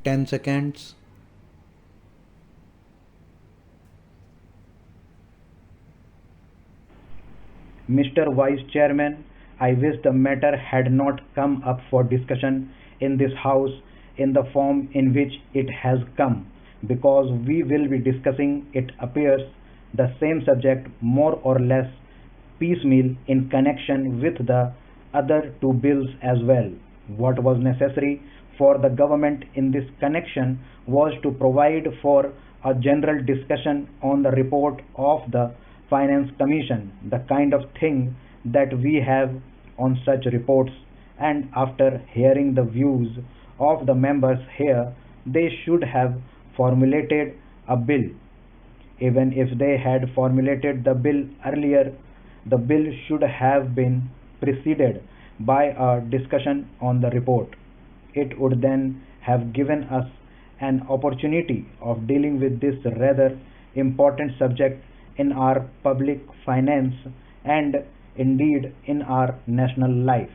10 seconds. Mr. Vice Chairman, I wish the matter had not come up for discussion in this House in the form in which it has come, because we will be discussing, it appears, the same subject more or less piecemeal in connection with the other two bills as well. What was necessary for the government in this connection was to provide for a general discussion on the report of the Finance Commission, the kind of thing that we have on such reports, and after hearing the views of the members here, they should have formulated a bill. Even if they had formulated the bill earlier, the bill should have been preceded by a discussion on the report. It would then have given us an opportunity of dealing with this rather important subject in our public finance and indeed in our national life.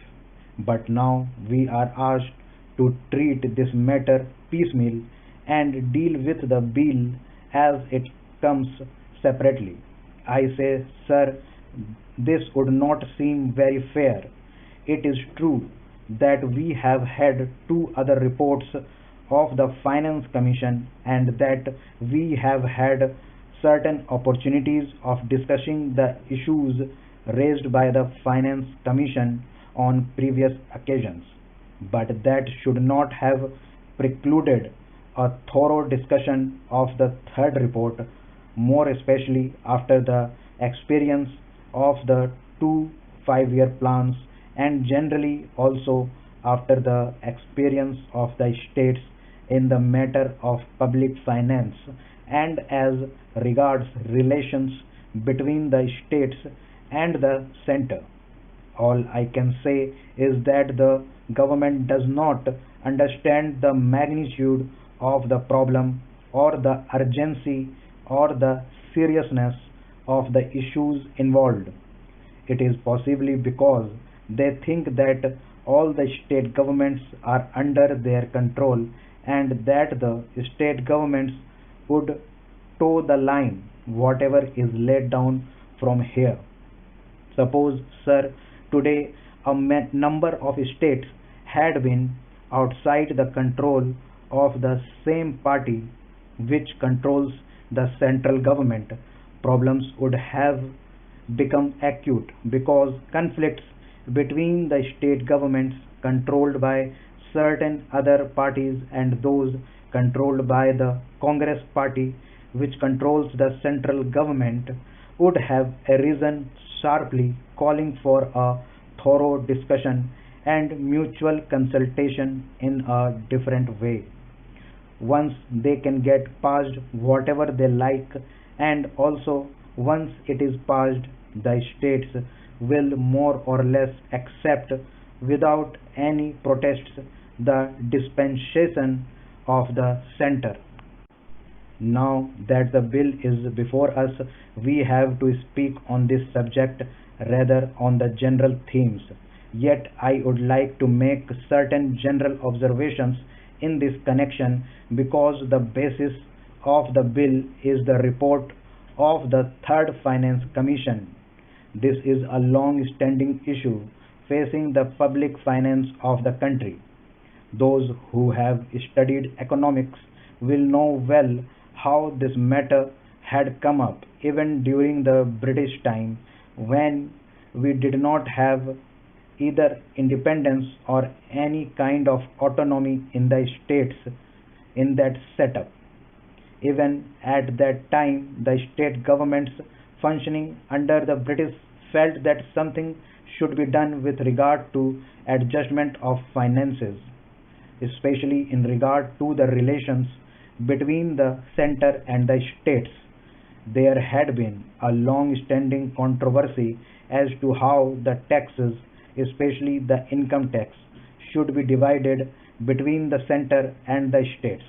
But now we are asked to treat this matter piecemeal and deal with the bill as it comes separately. I say, sir, this would not seem very fair. It is true that we have had two other reports of the Finance Commission and that we have had certain opportunities of discussing the issues raised by the Finance Commission on previous occasions. But that should not have precluded a thorough discussion of the third report, more especially after the experience of the two 5-year plans and generally also after the experience of the states in the matter of public finance and as regards relations between the states and the center. All I can say is that the government does not understand the magnitude of the problem or the urgency or the seriousness of the issues involved. It is possibly because they think that all the state governments are under their control and that the state governments would toe the line whatever is laid down from here. Suppose, sir, today a number of states had been outside the control of the same party which controls the central government. Problems would have become acute because conflicts between the state governments controlled by certain other parties and those controlled by the Congress party which controls the central government would have arisen sharply, calling for a thorough discussion and mutual consultation in a different way. Once they can get passed whatever they like, and also once it is passed, the states will more or less accept without any protests the dispensation of the center. Now that the bill is before us, we have to speak on this subject rather on the general themes. Yet I would like to make certain general observations in this connection because the basis of the bill is the report of the Third Finance Commission. This is a long standing issue facing the public finance of the country. Those who have studied economics will know well how this matter had come up even during the British time when we did not have either independence or any kind of autonomy in the states in that setup. Even at that time, the state governments functioning under the British felt that something should be done with regard to adjustment of finances, especially in regard to the relations between the center and the states. There had been a long standing controversy as to how the taxes, especially the income tax, should be divided between the center and the states.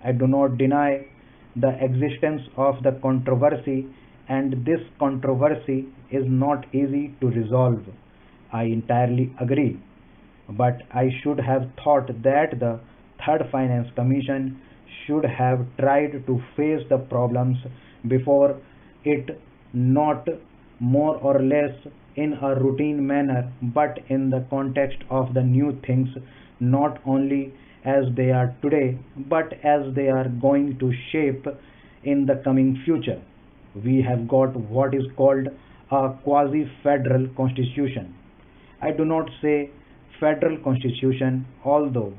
I do not deny the existence of the controversy, and this controversy is not easy to resolve. I entirely agree, but I should have thought that the Third Finance Commission should have tried to face the problems before it, not more or less in a routine manner, but in the context of the new things, not only as they are today, but as they are going to shape in the coming future. We have got what is called a quasi federal constitution. I do not say federal constitution, although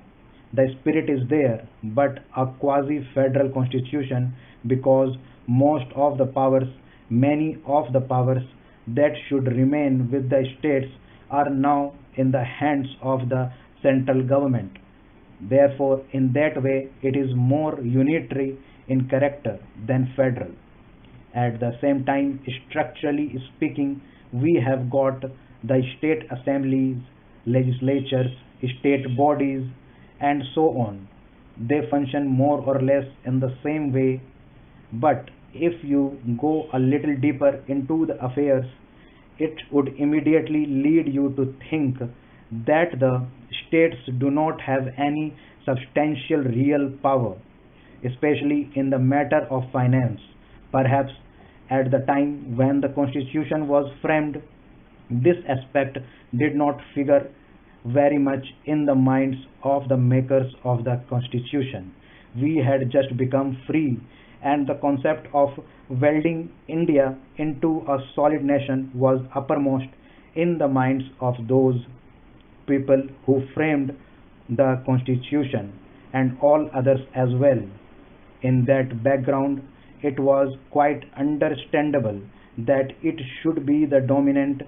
the spirit is there, but a quasi federal constitution because most of the powers, many of the powers that should remain with the states are now in the hands of the central government. Therefore, in that way, it is more unitary in character than federal. At the same time, structurally speaking, we have got the state assemblies, legislatures, state bodies, and so on. They function more or less in the same way, but if you go a little deeper into the affairs, it would immediately lead you to think that the states do not have any substantial real power, especially in the matter of finance. Perhaps at the time when the Constitution was framed, this aspect did not figure very much in the minds of the makers of the Constitution. We had just become free, and the concept of welding India into a solid nation was uppermost in the minds of those people who framed the Constitution and all others as well. In that background, it was quite understandable that it should be the dominant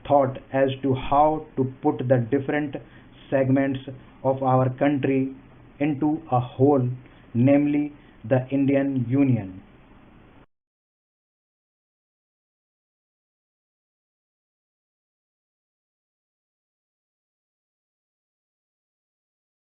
thought as to how to put the different segments of our country into a whole, namely the Indian Union.